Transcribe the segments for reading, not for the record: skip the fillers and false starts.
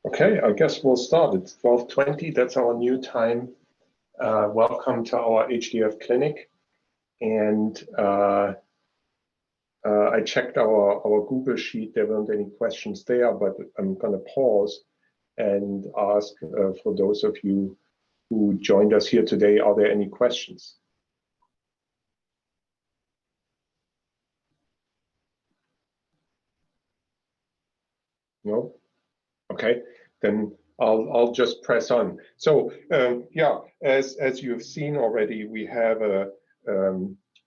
Okay, I guess we'll start. It's 12:20. That's our new time. Welcome to our HDF clinic. And I checked our Google Sheet. There weren't any questions there, but I'm going to pause and ask for those of you who joined us here today, are there any questions? No? Okay, then I'll just press on. So yeah, as you've seen already, we have a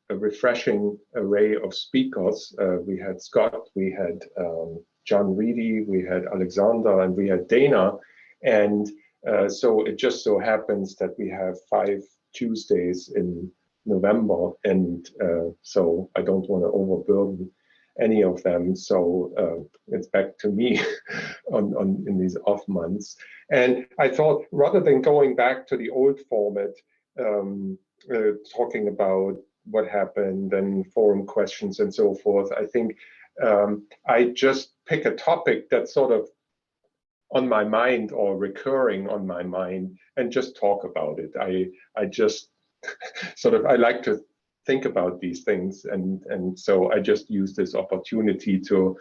refreshing array of speakers. We had Scott, we had John Reedy, we had Alexander, and we had Dana. And so it just so happens that we have 5 Tuesdays in November, and so I don't want to overburden any of them, so it's back to me in these off months. And I thought, rather than going back to the old format, talking about what happened and forum questions and so forth, I think I just pick a topic that's sort of on my mind or recurring on my mind and just talk about it. I just sort of, I like to think about these things, and so I just use this opportunity to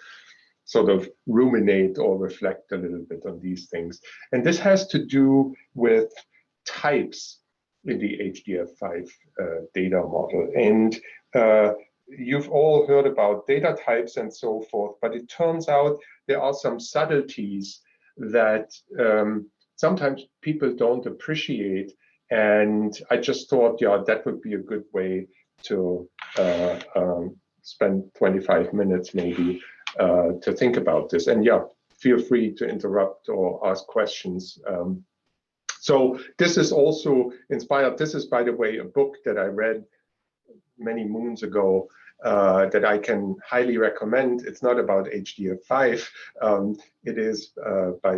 sort of ruminate or reflect a little bit on these things. And this has to do with types in the HDF5 data model. And you've all heard about data types and so forth, but it turns out there are some subtleties that sometimes people don't appreciate. And I just thought, yeah, that would be a good way to spend 25 minutes maybe to think about this. And yeah, feel free to interrupt or ask questions. So this is also inspired. This is, by the way, a book that I read many moons ago that I can highly recommend. It's not about HDF5. It is by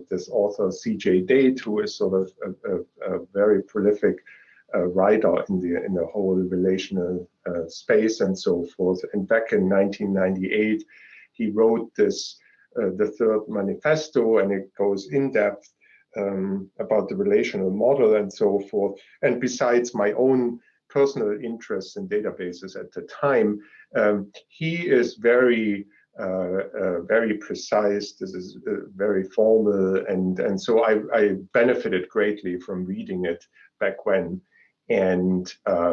this author, C.J. Date, who is sort of a very prolific writer in the whole relational space and so forth. And back in 1998, he wrote this, the third manifesto, and it goes in depth about the relational model and so forth. And besides my own personal interests in databases at the time, he is very precise. This is very formal, and so I benefited greatly from reading it back when. And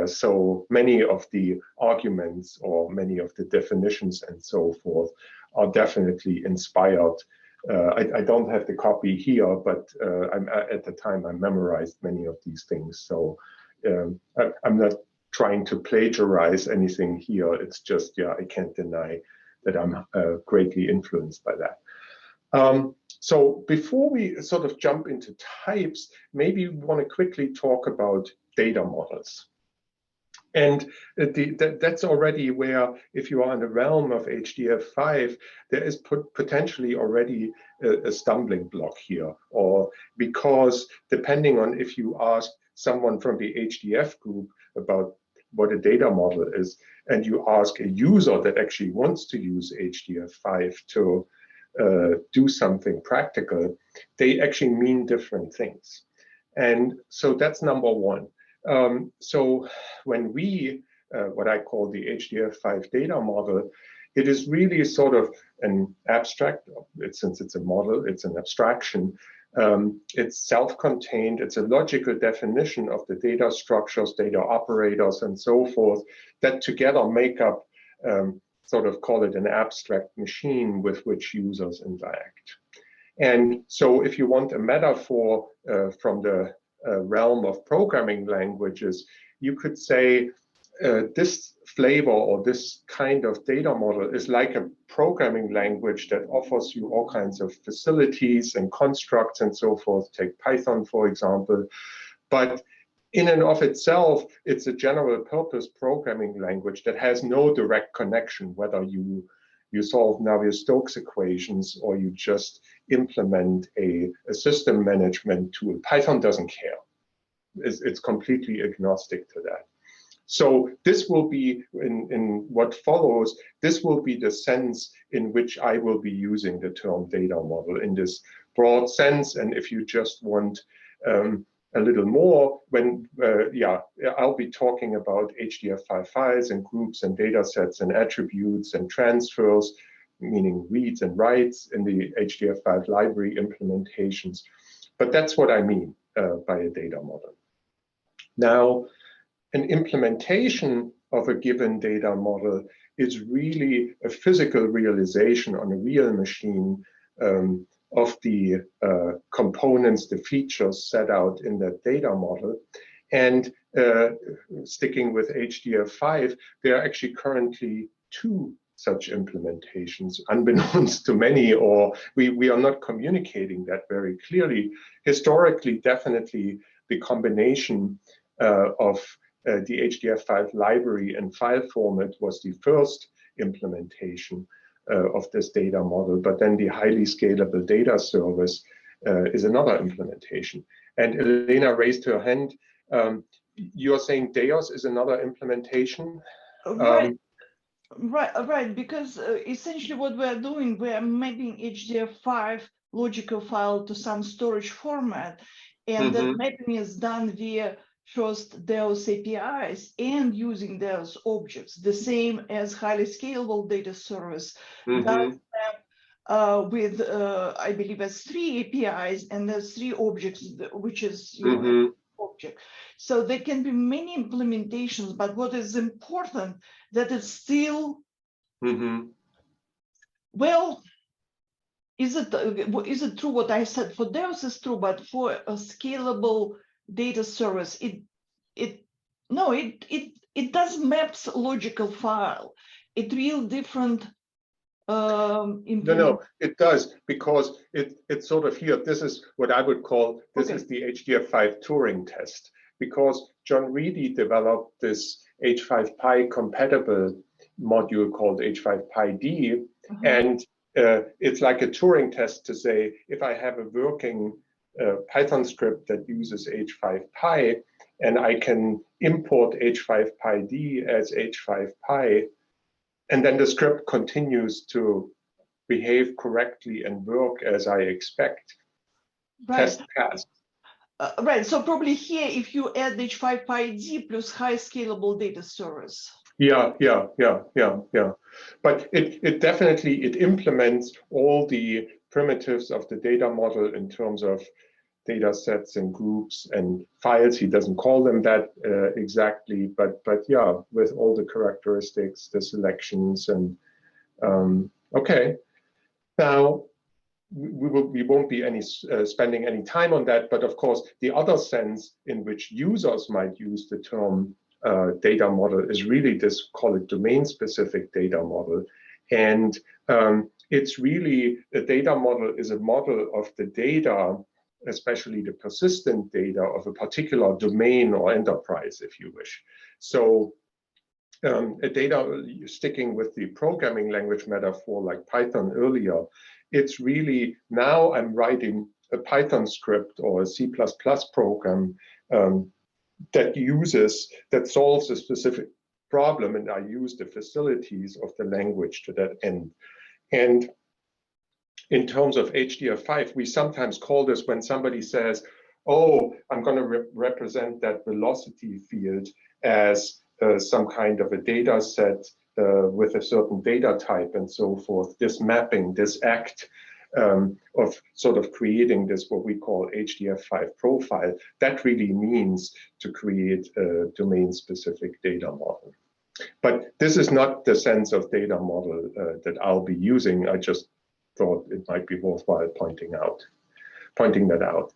so many of the arguments or many of the definitions and so forth are definitely inspired. I don't have the copy here, but at the time I memorized many of these things. So I'm not trying to plagiarize anything here. It's just, yeah, I can't deny that I'm greatly influenced by that. So before we sort of jump into types, maybe we want to quickly talk about data models. And that's already where, if you are in the realm of HDF5, there is potentially already a stumbling block here, or because depending on if you ask someone from the HDF group about what a data model is, and you ask a user that actually wants to use HDF5 to do something practical, they actually mean different things. And so that's number one. So when we, what I call the HDF5 data model, it is really sort of an abstract, since it's a model, it's an abstraction. It's self-contained, it's a logical definition of the data structures, data operators, and so forth, that together make up, sort of call it an abstract machine with which users interact. And so if you want a metaphor from the realm of programming languages, you could say this flavor or this kind of data model is like a programming language that offers you all kinds of facilities and constructs and so forth. Take Python, for example. But in and of itself, it's a general purpose programming language that has no direct connection, whether you solve Navier-Stokes equations or you just implement a system management tool. Python doesn't care. It's completely agnostic to that. So this will be, in what follows, this will be the sense in which I will be using the term data model in this broad sense. And if you just want a little more, when I'll be talking about HDF5 files and groups and data sets and attributes and transfers, meaning reads and writes in the HDF5 library implementations. But that's what I mean by a data model. Now, an implementation of a given data model is really a physical realization on a real machine of the components, the features set out in that data model. And sticking with HDF5, there are actually currently 2 such implementations, unbeknownst to many, or we are not communicating that very clearly. Historically, definitely the combination of the HDF5 library and file format was the first implementation of this data model, but then the highly scalable data service is another implementation. And Elena raised her hand. You're saying Deos is another implementation? Right, because essentially what we're doing, we're mapping HDF5 logical file to some storage format, and that mapping is done via first Deos APIs and using Deos objects, the same as highly scalable data service does map with, I believe, as 3 APIs, and there's 3 objects, which is object. So there can be many implementations, but what is important that it's still well, is it true what I said for Deos is true, but for a scalable data service, it does maps logical file. It real different. No, it does, because it's sort of here. This is what I would call, this is the HDF5 Turing test, because John Reedy developed this H5Py compatible module called H5Py-D, and it's like a Turing test to say, if I have a working Python script that uses H5Py, and I can import H5Py-D as H5Py, and then the script continues to behave correctly and work as I expect. Test passed. Right, so probably here, if you add H5Py-D plus high scalable data service. Yeah. But it definitely, it implements all the primitives of the data model in terms of data sets and groups and files. He doesn't call them that exactly, but yeah, with all the characteristics, the selections, and okay. Now, we won't be spending any time on that, but of course, the other sense in which users might use the term data model is really this, call it domain-specific data model. And it's really, a data model is a model of the data, especially the persistent data of a particular domain or enterprise, if you wish. So a data, sticking with the programming language metaphor like Python earlier, it's really, now I'm writing a Python script or a C++ program that solves a specific problem, and I use the facilities of the language to that end. And in terms of HDF5, we sometimes call this when somebody says, oh, I'm going to represent that velocity field as some kind of a data set with a certain data type and so forth. This mapping, this act of sort of creating this, what we call HDF5 profile, that really means to create a domain-specific data model. But this is not the sense of data model that I'll be using. I just thought it might be worthwhile pointing that out.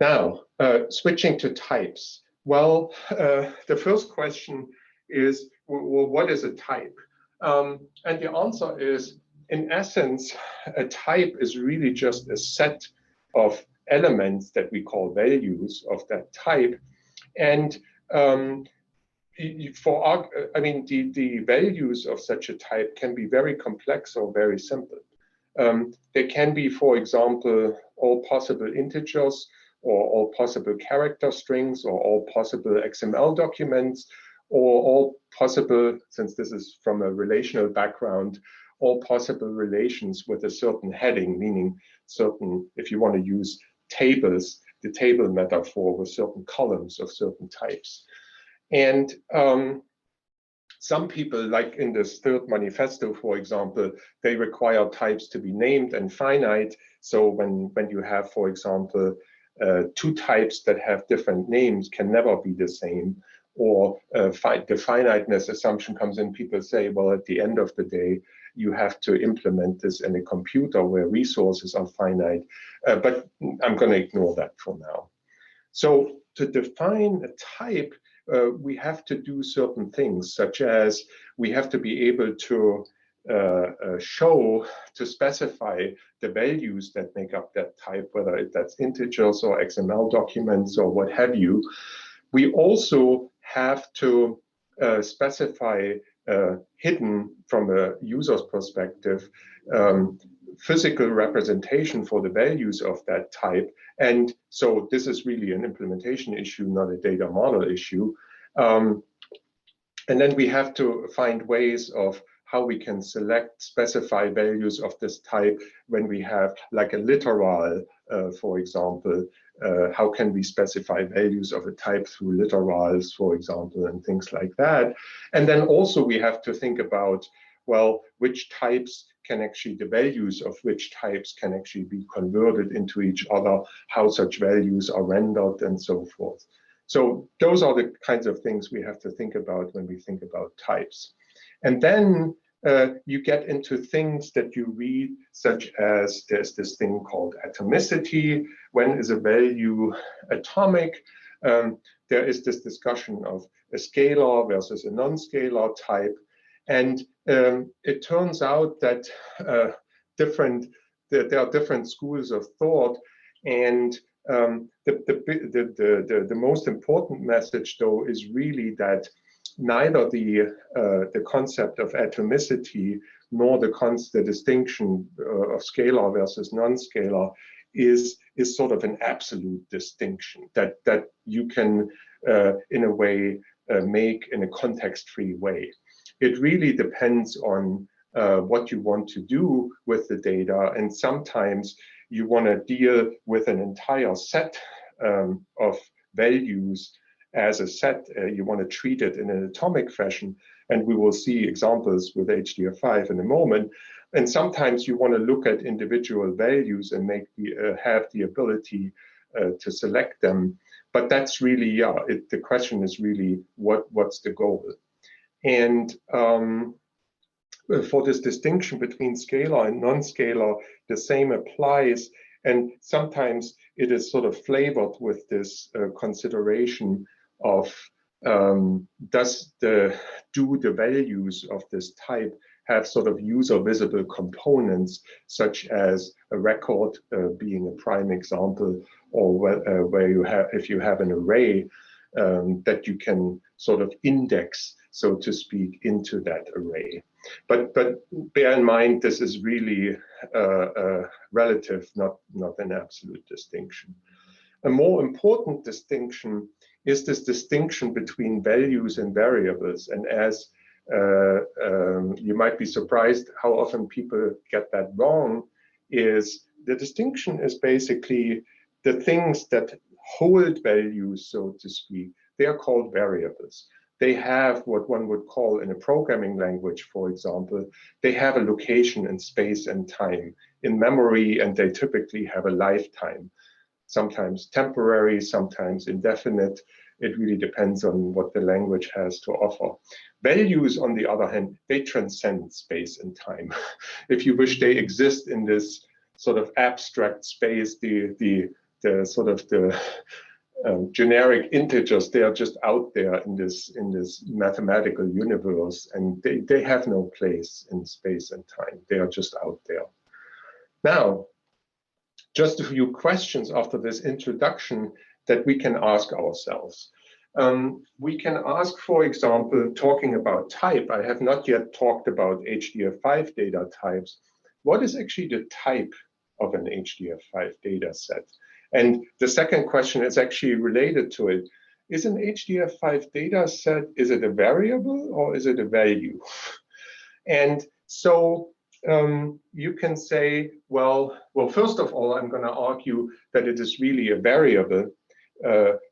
Now, switching to types. Well, the first question is, well, what is a type? And the answer is, in essence, a type is really just a set of elements that we call values of that type. And the values of such a type can be very complex or very simple. They can be, for example, all possible integers, or all possible character strings, or all possible XML documents, or all possible, since this is from a relational background, all possible relations with a certain heading, meaning certain, if you want to use tables, the table metaphor with certain columns of certain types. And some people, like in this third manifesto, for example, they require types to be named and finite. So when you have, for example, two types that have different names can never be the same, or the finiteness assumption comes in, people say, well, at the end of the day, you have to implement this in a computer where resources are finite. But I'm going to ignore that for now. So to define a type, we have to do certain things, such as we have to be able to specify the values that make up that type, whether that's integers or XML documents or what have you. We also have to specify hidden from a user's perspective physical representation for the values of that type. And so this is really an implementation issue, not a data model issue. And then we have to find ways of how we can specify values of this type when we have like a literal, for example. How can we specify values of a type through literals, for example, and things like that. And then also we have to think about, well, which types can actually, the values of which types can actually be converted into each other, how such values are rendered, and so forth. So those are the kinds of things we have to think about when we think about types. And then you get into things that you read, such as there's this thing called atomicity. When is a value atomic? There is this discussion of a scalar versus a non-scalar type. And it turns out that there are different schools of thought. And the most important message, though, is really that neither the concept of atomicity nor the distinction of scalar versus non-scalar is sort of an absolute distinction that you can, in a way, make in a context-free way. It really depends on what you want to do with the data, and sometimes you want to deal with an entire set of values as a set. You want to treat it in an atomic fashion, and we will see examples with HDF5 in a moment. And sometimes you want to look at individual values and have the ability to select them. But that's really, the question is really what's the goal? And for this distinction between scalar and non-scalar, the same applies. And sometimes it is sort of flavored with this consideration of do the values of this type have sort of user visible components, such as a record being a prime example, or where you have, if you have an array that you can sort of index, so to speak, into that array. But bear in mind, this is really relative, not an absolute distinction. A more important distinction is this distinction between values and variables. And as you might be surprised how often people get that wrong, is the distinction is basically the things that hold values, so to speak. They are called variables. They have what one would call in a programming language, for example, they have a location in space and time in memory, and they typically have a lifetime, sometimes temporary, sometimes indefinite. It really depends on what the language has to offer. Values, on the other hand, they transcend space and time. If you wish, they exist in this sort of abstract space, the generic integers, they are just out there in this mathematical universe, and they have no place in space and time. They are just out there. Now, just a few questions after this introduction that we can ask ourselves. We can ask, for example, talking about type. I have not yet talked about HDF5 data types. What is actually the type of an HDF5 data set? And the second question is actually related to it. Is an HDF5 data set, is it a variable or is it a value? And so you can say, well, first of all, I'm going to argue that it is really a variable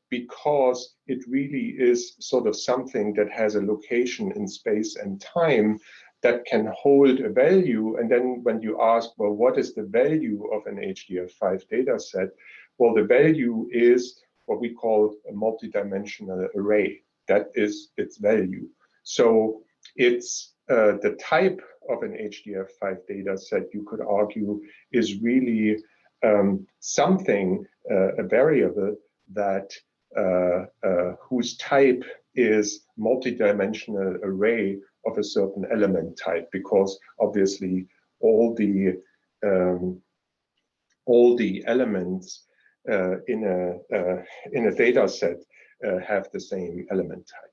because it really is sort of something that has a location in space and time that can hold a value. And then when you ask, well, what is the value of an HDF5 data set? Well, the value is what we call a multidimensional array. That is its value. So it's the type of an HDF5 data set, you could argue, is really something, a variable that whose type is multidimensional array of a certain element type, because obviously all the elements in a data set have the same element type.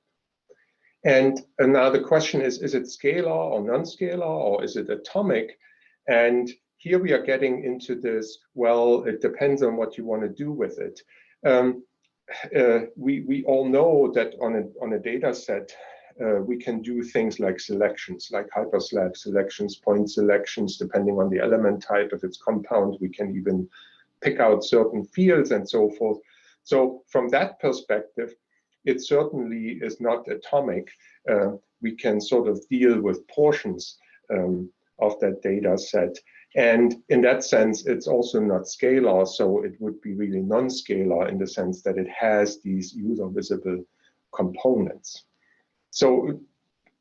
And now the question is it scalar or non-scalar, or is it atomic? And here we are getting into this, well, it depends on what you want to do with it. We all know that on a data set, we can do things like selections, like hyperslab selections, point selections, depending on the element type. If it's compound, we can even pick out certain fields and so forth. So from that perspective, it certainly is not atomic. We can sort of deal with portions of that data set. And in that sense, it's also not scalar. So it would be really non-scalar in the sense that it has these user visible components. So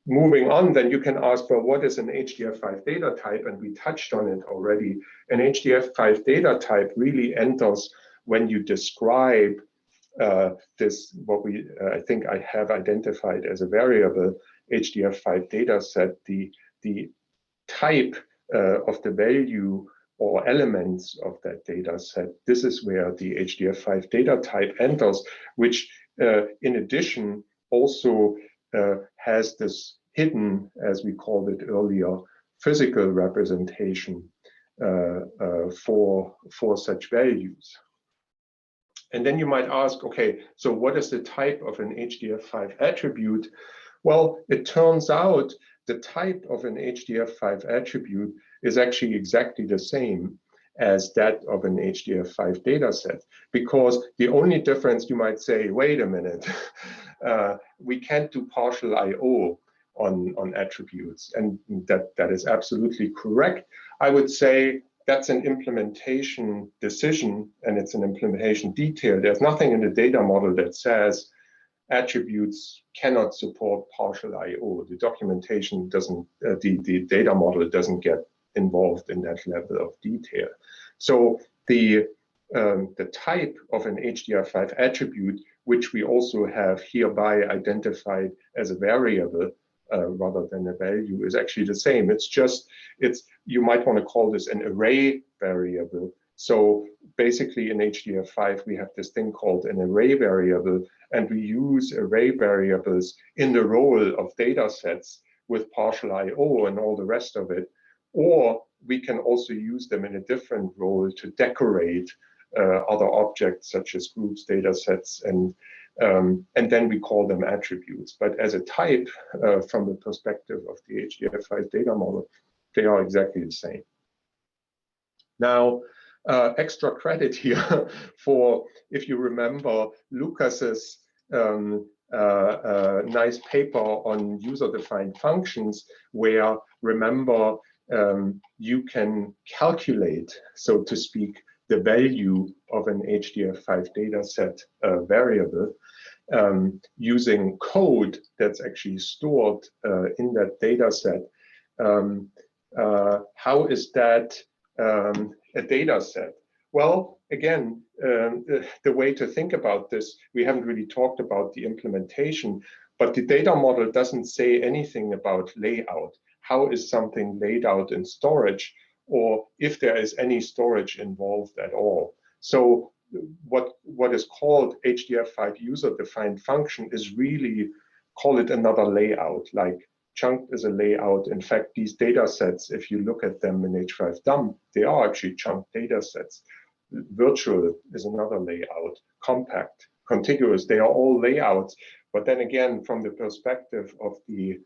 moving on, then you can ask, well, what is an HDF5 data type? And we touched on it already. An HDF5 data type really enters when you describe this, what I think I have identified as a variable HDF5 data set, the type of the value or elements of that data set. This is where the HDF5 data type enters, which in addition also has this hidden, as we called it earlier, physical representation for such values. And then you might ask, okay, so what is the type of an HDF5 attribute? Well, it turns out the type of an HDF5 attribute is actually exactly the same as that of an HDF5 data set, because the only difference, you might say, wait a minute, we can't do partial I/O on attributes, and that is absolutely correct. I would say that's an implementation decision, and it's an implementation detail. There's nothing in the data model that says attributes cannot support partial I/O. The documentation doesn't, the data model doesn't get involved in that level of detail. So the type of an HDF5 attribute, which we also have hereby identified as a variable rather than a value, is actually the same. It's just, you might want to call this an array variable. So basically in HDF5, we have this thing called an array variable, and we use array variables in the role of data sets with partial I/O and all the rest of it. Or we can also use them in a different role to decorate other objects such as groups, data sets, and then we call them attributes. But as a type, from the perspective of the HDF5 data model, they are exactly the same. Now, extra credit here for, if you remember, Lucas's nice paper on user-defined functions, where, remember, you can calculate, so to speak, the value of an HDF5 data set variable using code that's actually stored in that data set. How is that a data set? Well, again, the way to think about this, we haven't really talked about the implementation, but the data model doesn't say anything about layout. How is something laid out in storage, or if there is any storage involved at all? So what is called HDF5 user-defined function is really, call it another layout, like chunked is a layout. In fact, these data sets, if you look at them in H5 they are actually chunked data sets. Virtual is another layout, compact, contiguous, they are all layouts. But then again, from the perspective of the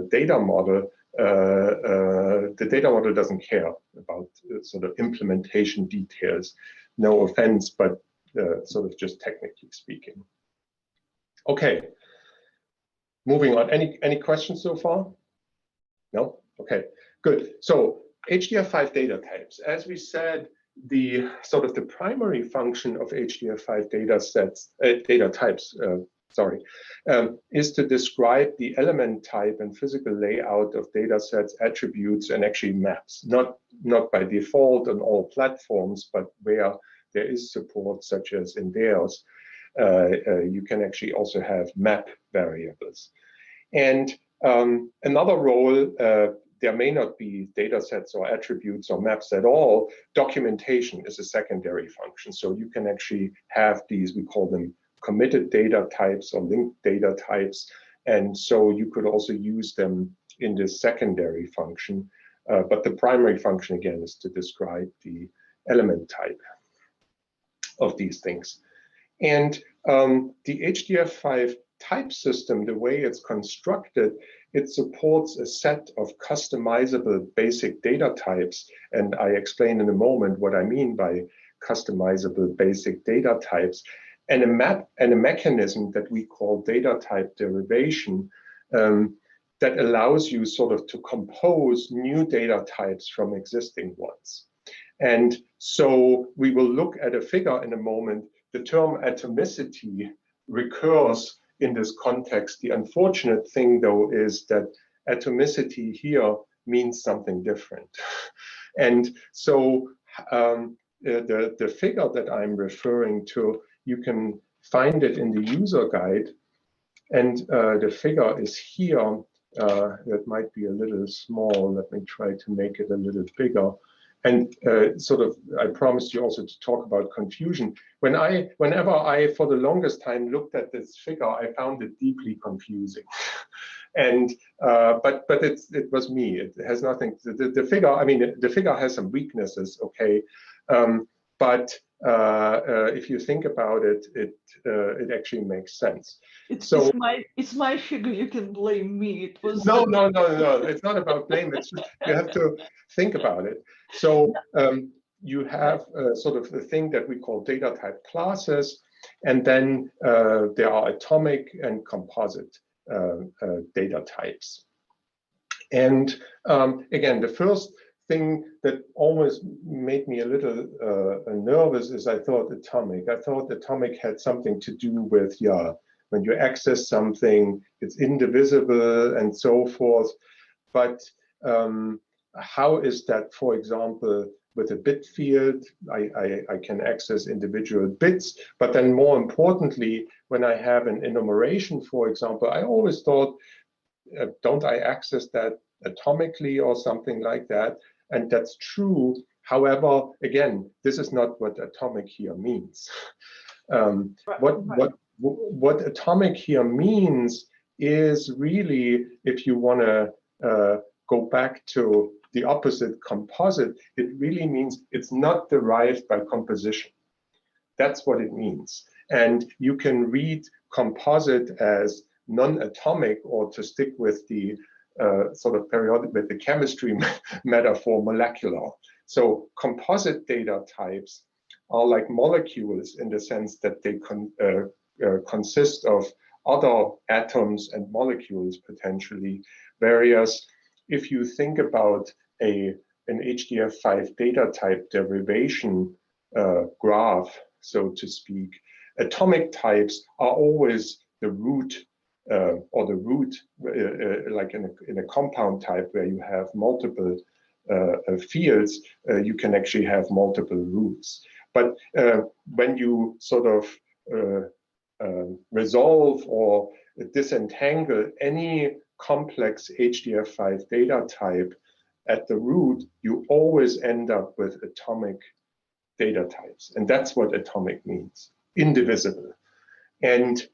data model, the data model doesn't care about sort of implementation details. No offense, but sort of just technically speaking. Okay, moving on. Any questions so far? No? Okay, good. So HDF5 data types. As we said, the sort of the primary function of HDF5 data types, is to describe the element type and physical layout of data sets, attributes, and actually maps. Not by default on all platforms, but where there is support, such as in theirs, you can actually also have map variables. And another role, there may not be data sets or attributes or maps at all. Documentation is a secondary function. So you can actually have these, we call them committed data types or linked data types. And so you could also use them in this secondary function. But the primary function, again, is to describe the element type of these things. And the HDF5 type system, the way it's constructed, it supports a set of customizable basic data types. And I explain in a moment what I mean by customizable basic data types, and a map and a mechanism that we call data type derivation that allows you sort of to compose new data types from existing ones. And so we will look at a figure in a moment. The term atomicity recurs in this context. The unfortunate thing, though, is that atomicity here means something different. And so the figure that I'm referring to, you can find it in the user guide. And the figure is here. That might be a little small. Let me try to make it a little bigger. And sort of, I promised you also to talk about confusion. Whenever I, for the longest time, looked at this figure, I found it deeply confusing. And but it was me. It has nothing. The figure. I mean, the figure has some weaknesses. Okay, but if you think about it, it actually makes sense. It's my figure. You can blame me. It was no. It's not about blame. It's just, you have to think about it. So you have sort of the thing that we call data type classes, and then there are atomic and composite data types. And again, the first thing that almost made me a little nervous is I thought atomic. I thought atomic had something to do with, when you access something, it's indivisible and so forth. But how is that, for example, with a bit field, I can access individual bits, but then more importantly, when I have an enumeration, for example, I always thought, don't I access that atomically or something like that? And that's true. However, again, this is not what atomic here means. What atomic here means is really, if you want to go back to the opposite, composite, it really means it's not derived by composition. That's what it means. And you can read composite as non-atomic, or to stick with the sort of periodic, with the chemistry metaphor, molecular. So composite data types are like molecules in the sense that they consist of other atoms and molecules potentially. Whereas if you think about an HDF5 data type derivation graph, so to speak, atomic types are always the root, or the root, like in a compound type where you have multiple fields, you can actually have multiple roots. But when you sort of resolve or disentangle any complex HDF5 data type at the root, you always end up with atomic data types. And that's what atomic means, indivisible. And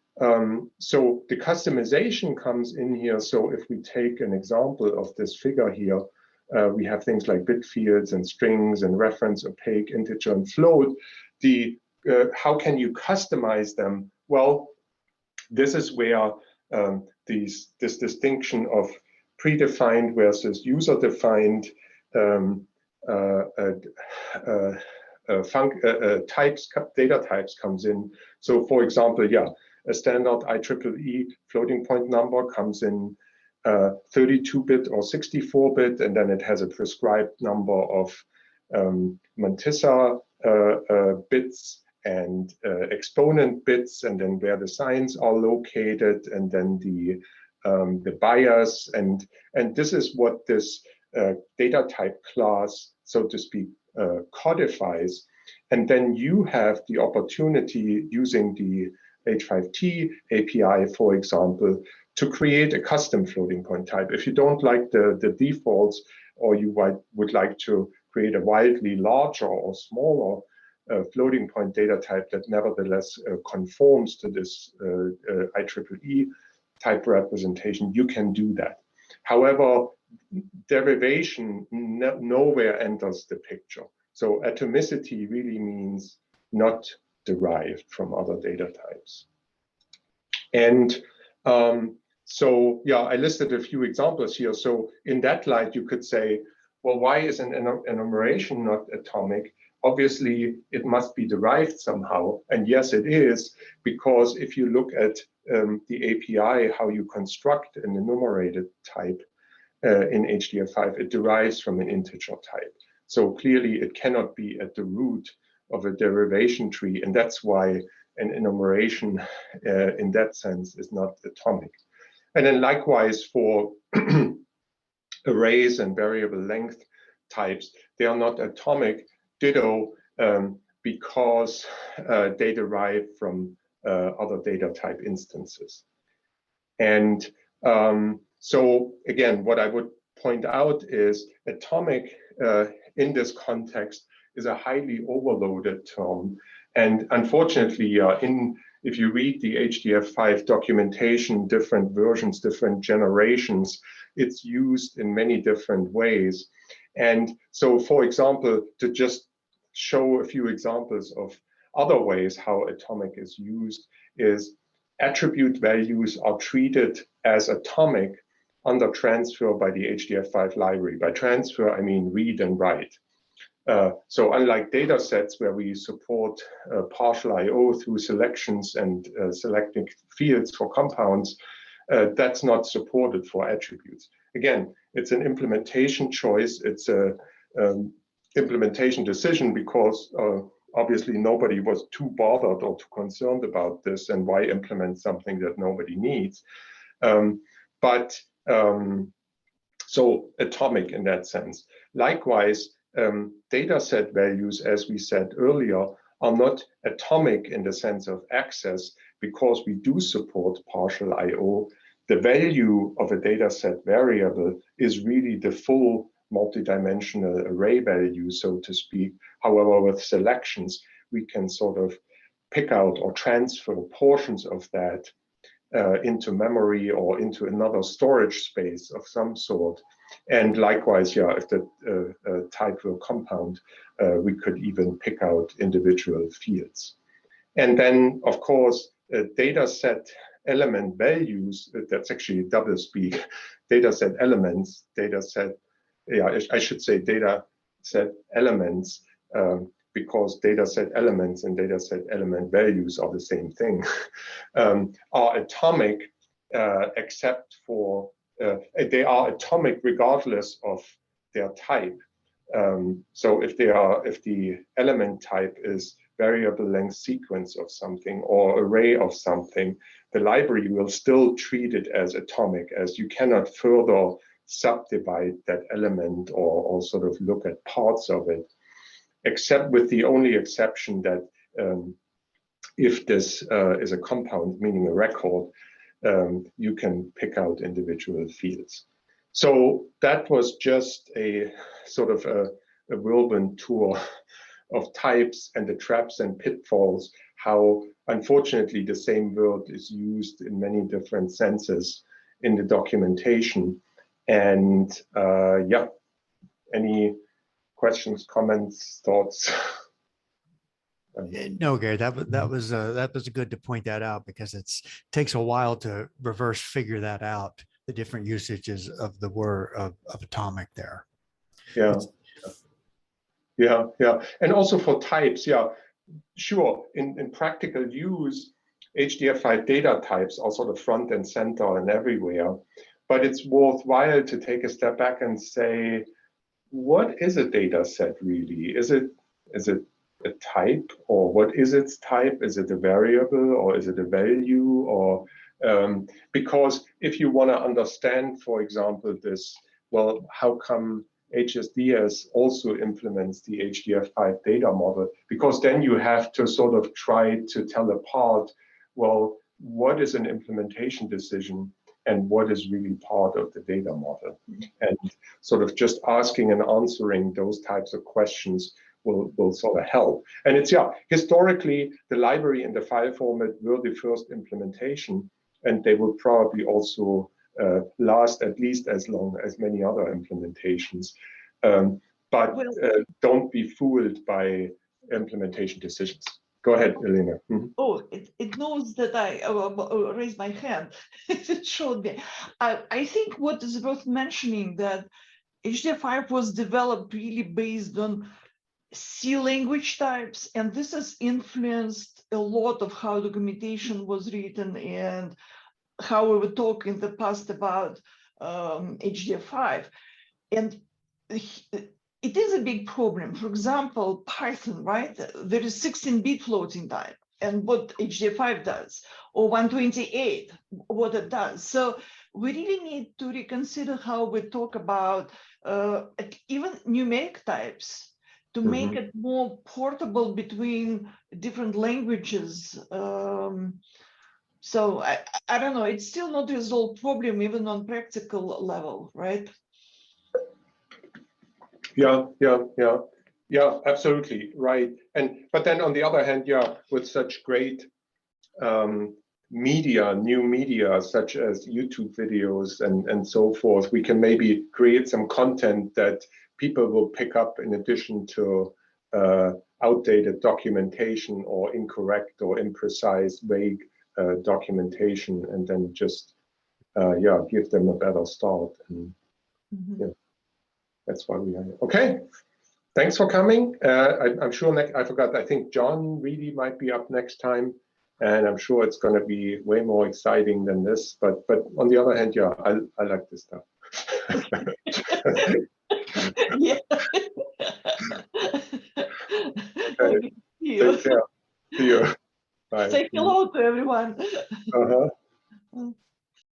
so the customization comes in here. So if we take an example of this figure here, we have things like bit fields and strings and reference, opaque, integer, and float. How can you customize them? Well, this is where this distinction of predefined versus user-defined data types comes in. So for example, yeah, a standard IEEE floating point number comes in 32-bit or 64-bit, and then it has a prescribed number of mantissa bits and exponent bits, and then where the signs are located, and then the bias, and this is what this data type class, so to speak, codifies. And then you have the opportunity, using the H5T API, for example, to create a custom floating point type. If you don't like the defaults, or you would like to create a wildly larger or smaller floating point data type that nevertheless conforms to this IEEE type representation, you can do that. However, derivation nowhere enters the picture. So atomicity really means not derived from other data types. And so, yeah, I listed a few examples here. So in that light, you could say, well, why is an enumeration not atomic? Obviously, it must be derived somehow. And yes, it is, because if you look at the API, how you construct an enumerated type in HDF5, it derives from an integer type. So clearly, it cannot be at the root of a derivation tree. And that's why an enumeration in that sense is not atomic. And then likewise for arrays and variable length types, they are not atomic, ditto, because they derive from other data type instances. And so again, what I would point out is atomic in this context is a highly overloaded term. And unfortunately, if you read the HDF5 documentation, different versions, different generations, it's used in many different ways. And so, for example, to just show a few examples of other ways how atomic is used is attribute values are treated as atomic under transfer by the HDF5 library. By transfer, I mean read and write. So unlike data sets where we support partial I/O through selections and selecting fields for compounds, that's not supported for attributes. Again, it's an implementation choice. It's a implementation decision because obviously nobody was too bothered or too concerned about this, and why implement something that nobody needs. So atomic in that sense. Likewise, data set values, as we said earlier, are not atomic in the sense of access because we do support partial I/O. The value of a data set variable is really the full multidimensional array value, so to speak. However, with selections, we can sort of pick out or transfer portions of that into memory or into another storage space of some sort. And likewise, yeah, if the type were compound, we could even pick out individual fields. And then, of course, data set element values, that's actually double speak, data set elements, data set, yeah, I should say data set elements, because data set elements and data set element values are the same thing, are atomic except for, they are atomic regardless of their type. So if the element type is variable length sequence of something or array of something, the library will still treat it as atomic, as you cannot further subdivide that element or sort of look at parts of it, except with the only exception that if this is a compound, meaning a record, you can pick out individual fields. So that was just a sort of a whirlwind tour of types and the traps and pitfalls, how unfortunately the same word is used in many different senses in the documentation. And yeah, any questions, comments, thoughts? No, Gary, that was good to point that out, because it takes a while to reverse figure that out, the different usages of the word of atomic there. Yeah. Yeah. And also for types, yeah, sure. In practical use, HDF5 data types are sort of front and center and everywhere. But it's worthwhile to take a step back and say, what is a data set really? Is it a type, or what is its type? Is it a variable, or is it a value? Or because if you want to understand, for example, this, well, how come HSDS also implements the HDF5 data model? Because then you have to sort of try to tell apart, well, what is an implementation decision and what is really part of the data model? And sort of just asking and answering those types of questions will sort of help. And it's, yeah, historically, the library and the file format were the first implementation, and they will probably also last at least as long as many other implementations. But don't be fooled by implementation decisions. Go ahead, Elena. Mm-hmm. Oh, it knows that I raised my hand. It showed me. I think what is worth mentioning that HDF5 was developed really based on C language types, and this has influenced a lot of how documentation was written and how we would talk in the past about HDF5. And it is a big problem. For example, Python, right? There is 16-bit floating type, and what HDF5 does, or 128, what it does. So we really need to reconsider how we talk about even numeric types to make it more portable between different languages. So I don't know, it's still not a resolved problem even on practical level, right? Yeah, absolutely, right. But then on the other hand, yeah, with such great media, new media, such as YouTube videos and so forth, we can maybe create some content that people will pick up in addition to outdated documentation or incorrect or imprecise, vague documentation, and then just give them a better start. And yeah, that's why we are here. Okay, thanks for coming. I'm sure I forgot. I think John Reedy might be up next time, and I'm sure it's going to be way more exciting than this. But on the other hand, yeah, I like this stuff. Yeah. Okay. Take care. See you. Bye. Say hello to everyone.